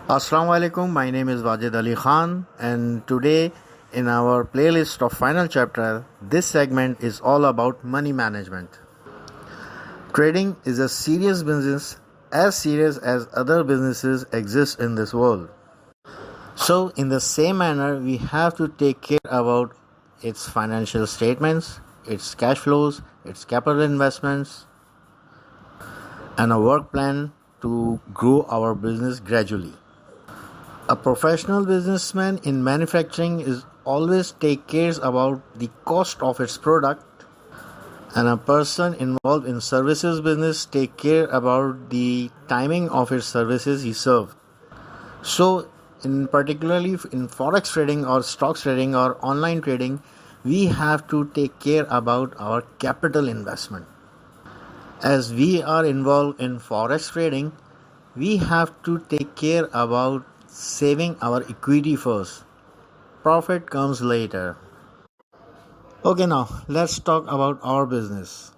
Assalamu alaikum, my name is Wajid Ali Khan, and today in our playlist of final chapter, this segment is all about money management. Trading is a serious business, as serious as other businesses exist in this world. So in the same manner, we have to take care about its financial statements, its cash flows, its capital investments, and a work plan to grow our business gradually. A professional businessman in manufacturing is always take cares about the cost of its product, and a person involved in services business take care about the timing of its services he serves. So in particularly in forex trading or stocks trading or online trading, we have to take care about our capital investment. As we are involved in forex trading, we have to take care about saving our equity first. Profit comes later. Okay, now let's talk about our business.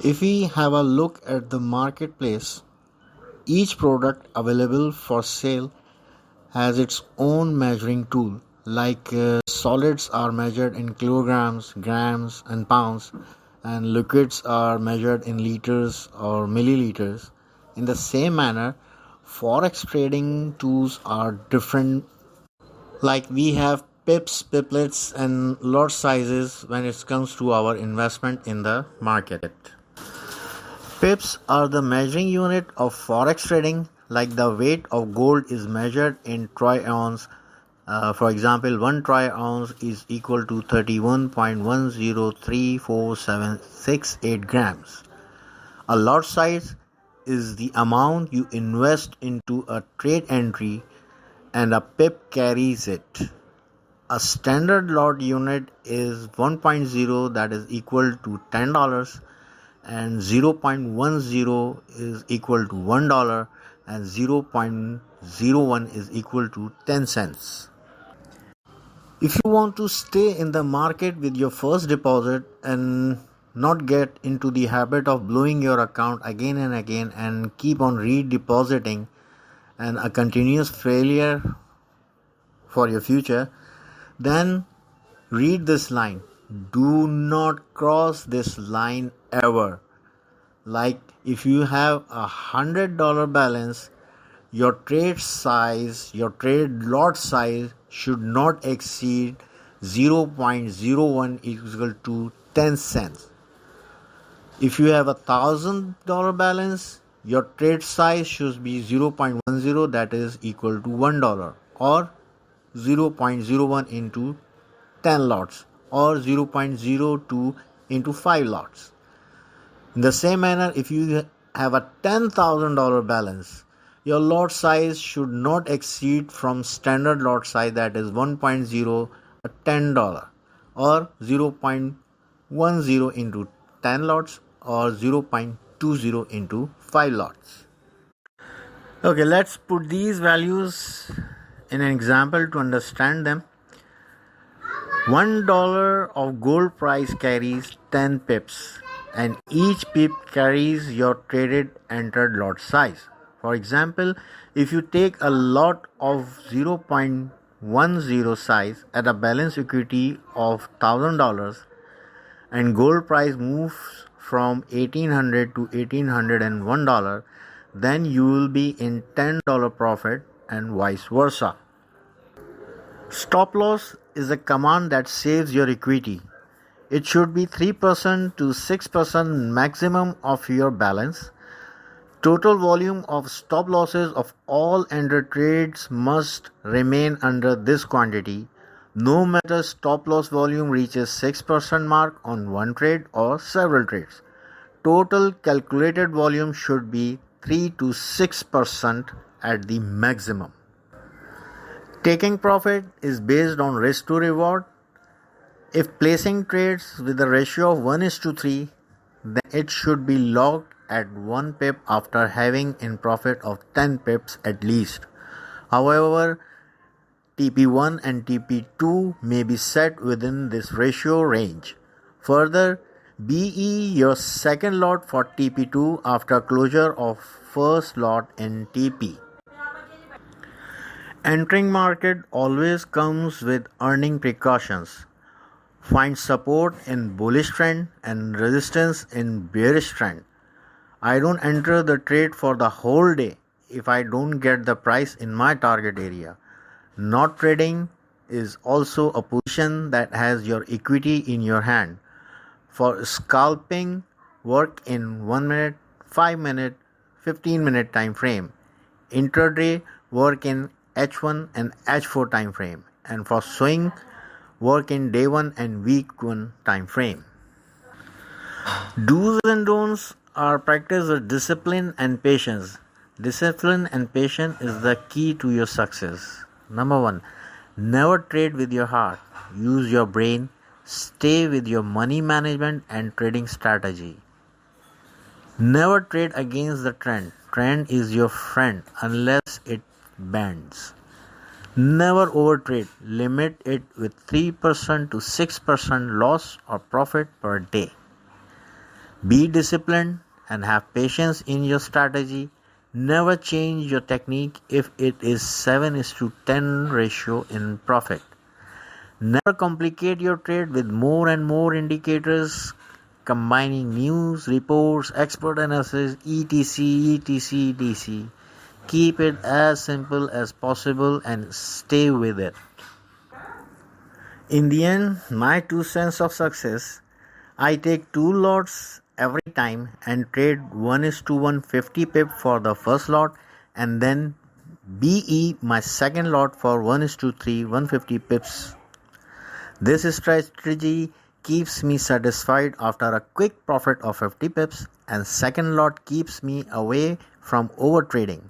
If we have a look at the marketplace, each product available for sale has its own measuring tool. Like solids are measured in kilograms, grams, and pounds, and liquids are measured in liters or milliliters. In the same manner, forex trading tools are different. Like we have pips, piplets, and lot sizes when it comes to our investment in the market. Pips are the measuring unit of forex trading. Like the weight of gold is measured in troy ounce. For example, 1 troy ounce is equal to 31.10347668 grams. A lot size is the amount you invest into a trade entry, and a pip carries it. A standard lot unit is 1.0, that is equal to $10, and 0.10 is equal to $1, and 0.01 is equal to 10 cents. If you want to stay in the market with your first deposit and not get into the habit of blowing your account again and again and keep on redepositing and a continuous failure for your future, then read this line. Do not cross this line ever. Like if you have $100 balance, your trade lot size should not exceed 0.01 equal to 10 cents. If you have $1,000 balance, your trade size should be 0.10, that is equal to $1, or 0.01 into 10 lots, or 0.02 into 5 lots. In the same manner, if you have a $10,000 balance, your lot size should not exceed from standard lot size, that is 1.0 a $10, or 0.10 into 10 lots, or 0.20 into 5 lots. Okay, let's put these values in an example to understand them. $1 of gold price carries 10 pips, and each pip carries your traded entered lot size. For example, if you take a lot of 0.10 size at a balance equity of $1,000 and gold price moves from $1,800 to $1,801, then you will be in $10 profit and vice versa. Stop loss is a command that saves your equity. It should be 3% to 6% maximum of your balance. Total volume of stop losses of all entered trades must remain under this quantity, no matter stop loss volume reaches 6% mark on one trade or several trades. Total calculated volume should be 3 to 6% at the maximum. Taking profit is based on risk to reward. If placing trades with a ratio of 1:3, then it should be logged at 1 pip after having in profit of 10 pips at least. However, TP1 and TP2 may be set within this ratio range. Further, BE your second lot for TP2 after closure of first lot in TP. Entering market always comes with earning precautions. Find support in bullish trend and resistance in bearish trend. I don't enter the trade for the whole day if I don't get the price in my target area. Not trading is also a position that has your equity in your hand. For scalping, work in 1 minute, 5 minute, 15-minute time frame. Intraday, work in H1 and H4 time frame. And for swing, work in day 1 and week 1 time frame. Do's and don'ts are practice with discipline and patience. Discipline and patience is the key to your success. Number 1, never trade with your heart. Use your brain. Stay with your money management and trading strategy. Never trade against the trend. Trend is your friend unless it bends. Never overtrade. Limit it with 3% to 6% loss or profit per day. Be disciplined and have patience in your strategy. Never change your technique if it is 7:10 ratio in profit. Never complicate your trade with more and more indicators, combining news, reports, expert analysis, etc. Keep it as simple as possible and stay with it. In the end, my 2 cents of success, I take 2 lots every time and trade 1:150 pip for the first lot and then BE my second lot for 1:3 150 pips. This strategy keeps me satisfied after a quick profit of 50 pips and second lot keeps me away from overtrading.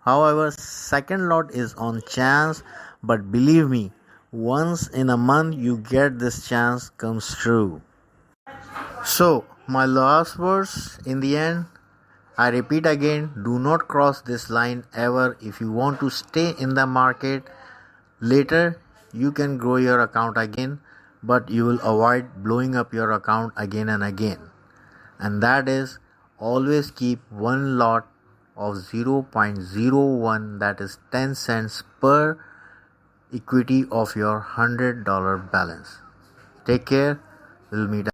However, second lot is on chance, but believe me, once in a month you get this chance comes true. So, my last words in the end, I repeat again, do not cross this line ever if you want to stay in the market. Later, you can grow your account again, but you will avoid blowing up your account again and again. And that is, always keep one lot of 0.01, that is 10 cents per equity of your $100 balance. Take care. We'll meet